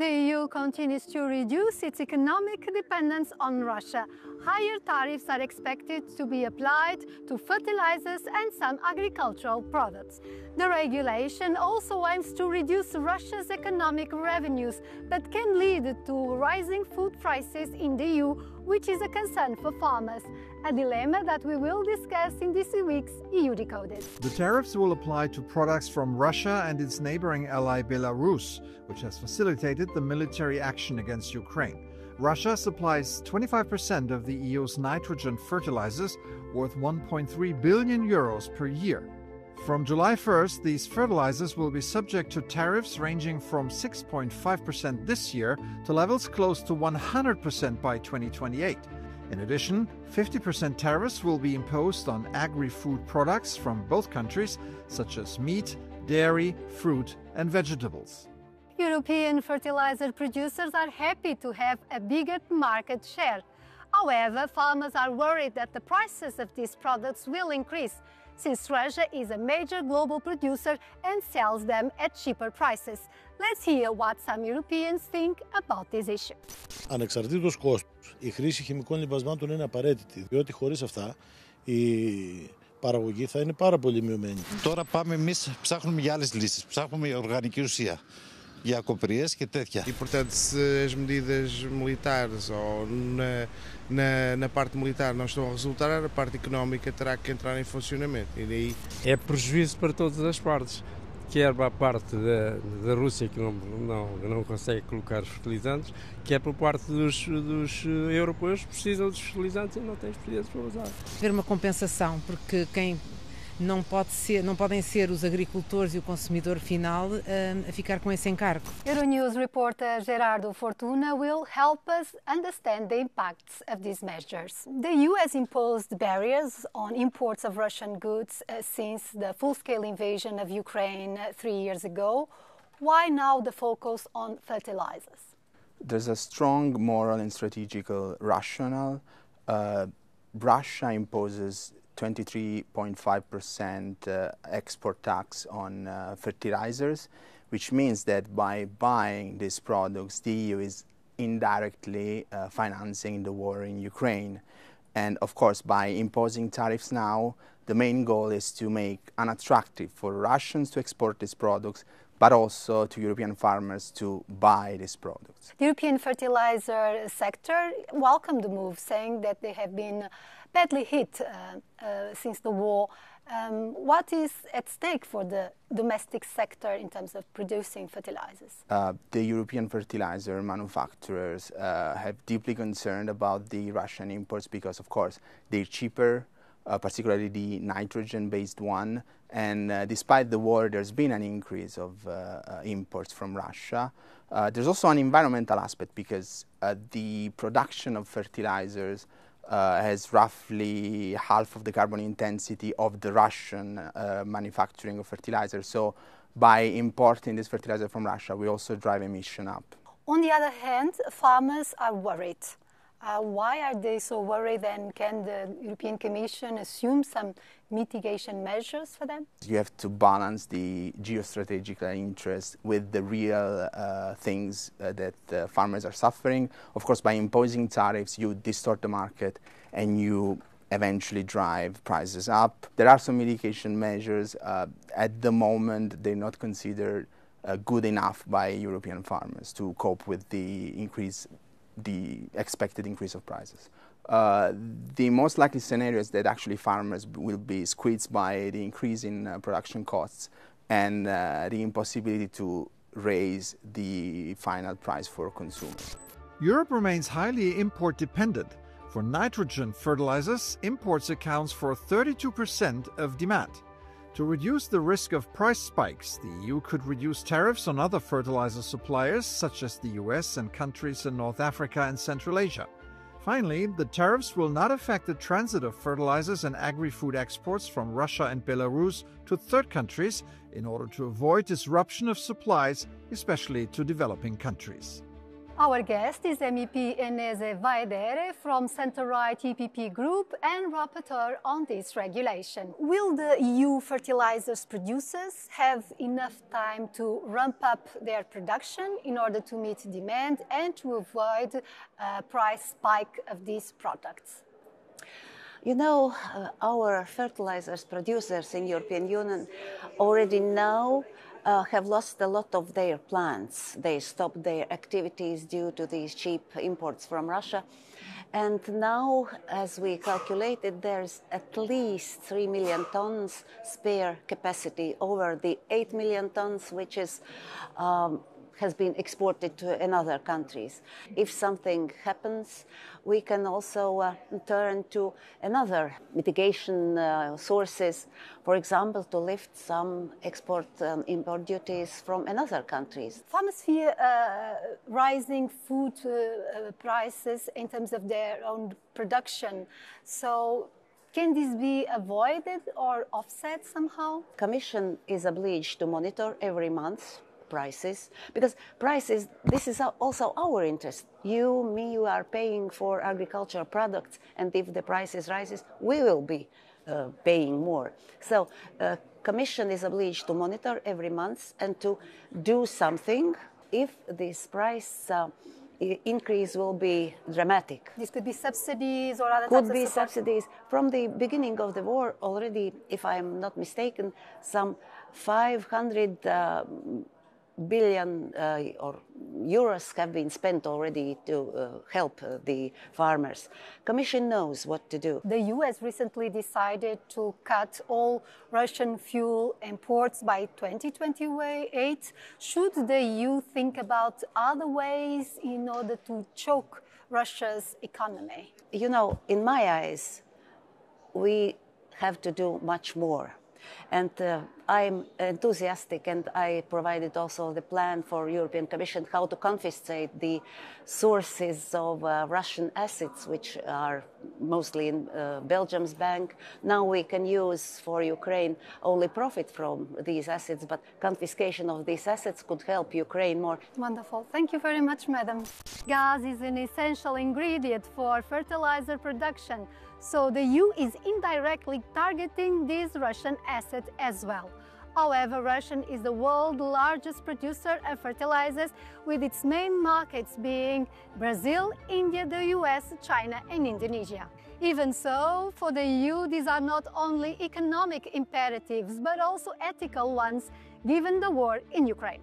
The EU continues to reduce its economic dependence on Russia. Higher tariffs are expected to be applied to fertilizers and some agricultural products. The regulation also aims to reduce Russia's economic revenues, but can lead to rising food prices in the EU, which is a concern for farmers. A dilemma that we will discuss in this week's EU Decoded. The tariffs will apply to products from Russia and its neighboring ally Belarus, which has facilitated the military action against Ukraine. Russia supplies 25% of the EU's nitrogen fertilizers, worth 1.3 billion euros per year. From July 1st, these fertilizers will be subject to tariffs ranging from 6.5% this year to levels close to 100% by 2028. In addition, 50% tariffs will be imposed on agri-food products from both countries, such as meat, dairy, fruit, and vegetables. European fertilizer producers are happy to have a bigger market share. However, farmers are worried that the prices of these products will increase, since Russia is a major global producer and sells them at cheaper prices. Let's hear what some Europeans think about this issue. Ανεξαρτήτως κόστους, η χρήση χημικών λιπασμάτων είναι απαραίτητη, διότι χωρίς αυτά η παραγωγή θα είναι πάρα πολύ μειωμένη. Τώρα πάμε εμείς, ψάχνουμε για άλλες λύσεις, ψάχνουμε για οργανική ουσία, για κοπριές και τέτοια. E, portanto, se as medidas militares ou na parte militar não estão a resultar, a parte económica terá que entrar em funcionamento. E daí... É prejuízo para todas as partes, quer para a parte da Rússia, que não consegue colocar os fertilizantes, quer por parte dos europeus que precisam dos fertilizantes e não têm fertilizantes para usar. Haver uma compensação, porque quem não podem ser os agricultores e o consumidor final a ficar com esse encargo. Euronews reporter Gerardo Fortuna will help us understand the impacts of these measures. The EU has imposed barriers on imports of Russian goods since the full-scale invasion of Ukraine 3 years ago. Why now the focus on fertilizers? There's a strong moral and strategical rationale. Russia imposes 23.5% export tax on fertilizers, which means that by buying these products, the EU is indirectly financing the war in Ukraine. And of course, by imposing tariffs now, the main goal is to make unattractive for Russians to export these products, but also to European farmers to buy these products. The European fertilizer sector welcomed the move, saying that they have been badly hit since the war. What is at stake for the domestic sector in terms of producing fertilizers? The European fertilizer manufacturers have deeply concerned about the Russian imports because, of course, they're cheaper, particularly the nitrogen-based one. And despite the war, there's been an increase of imports from Russia. There's also an environmental aspect because the production of fertilizers has roughly half of the carbon intensity of the Russian manufacturing of fertilizers. So by importing this fertilizer from Russia, we also drive emission up. On the other hand, farmers are worried. Why are they so worried, and can the European Commission assume some mitigation measures for them? You have to balance the geostrategic interest with the real things that farmers are suffering. Of course, by imposing tariffs, you distort the market and you eventually drive prices up. There are some mitigation measures. At the moment, they're not considered good enough by European farmers to cope with the expected increase of prices. The most likely scenario is that actually farmers will be squeezed by the increase in production costs and the impossibility to raise the final price for consumers. Europe remains highly import dependent. For nitrogen fertilizers, imports accounts for 32% of demand. To reduce the risk of price spikes, the EU could reduce tariffs on other fertilizer suppliers, such as the US and countries in North Africa and Central Asia. Finally, the tariffs will not affect the transit of fertilizers and agri-food exports from Russia and Belarus to third countries in order to avoid disruption of supplies, especially to developing countries. Our guest is MEP Eneze Vaidere from Center-Right EPP Group and rapporteur on this regulation. Will the EU fertilizers producers have enough time to ramp up their production in order to meet demand and to avoid a price spike of these products? You know, our fertilizers producers in European Union already now have lost a lot of their plants. They stopped their activities due to these cheap imports from Russia. And now, as we calculated, there's at least 3 million tons spare capacity over the 8 million tons, which is has been exported to in other countries. If something happens, we can also turn to another mitigation sources, for example, to lift some export import duties from another countries. Farmers fear rising food prices in terms of their own production. So can this be avoided or offset somehow? Commission is obliged to monitor every month prices, because prices, this is also our interest. You, me, you are paying for agricultural products, and if the prices rises, we will be paying more. So Commission is obliged to monitor every month and to do something if this price increase will be dramatic. This could be subsidies or other could be subsidies. From the beginning of the war already, if I'm not mistaken, some 500 billion or euros have been spent already to help the farmers. Commission knows what to do. The EU has recently decided to cut all Russian fuel imports by 2028. Should the EU think about other ways in order to choke Russia's economy? You know, in my eyes, we have to do much more. And I'm enthusiastic, and I provided also the plan for European Commission how to confiscate the sources of Russian assets, which are mostly in Belgium's bank. Now we can use for Ukraine only profit from these assets, but confiscation of these assets could help Ukraine more. Wonderful. Thank you very much, madam. Gas is an essential ingredient for fertilizer production. So the EU is indirectly targeting these Russian assets as well. However, Russia is the world's largest producer of fertilizers, with its main markets being Brazil, India, the US, China and Indonesia. Even so, for the EU, these are not only economic imperatives, but also ethical ones, given the war in Ukraine.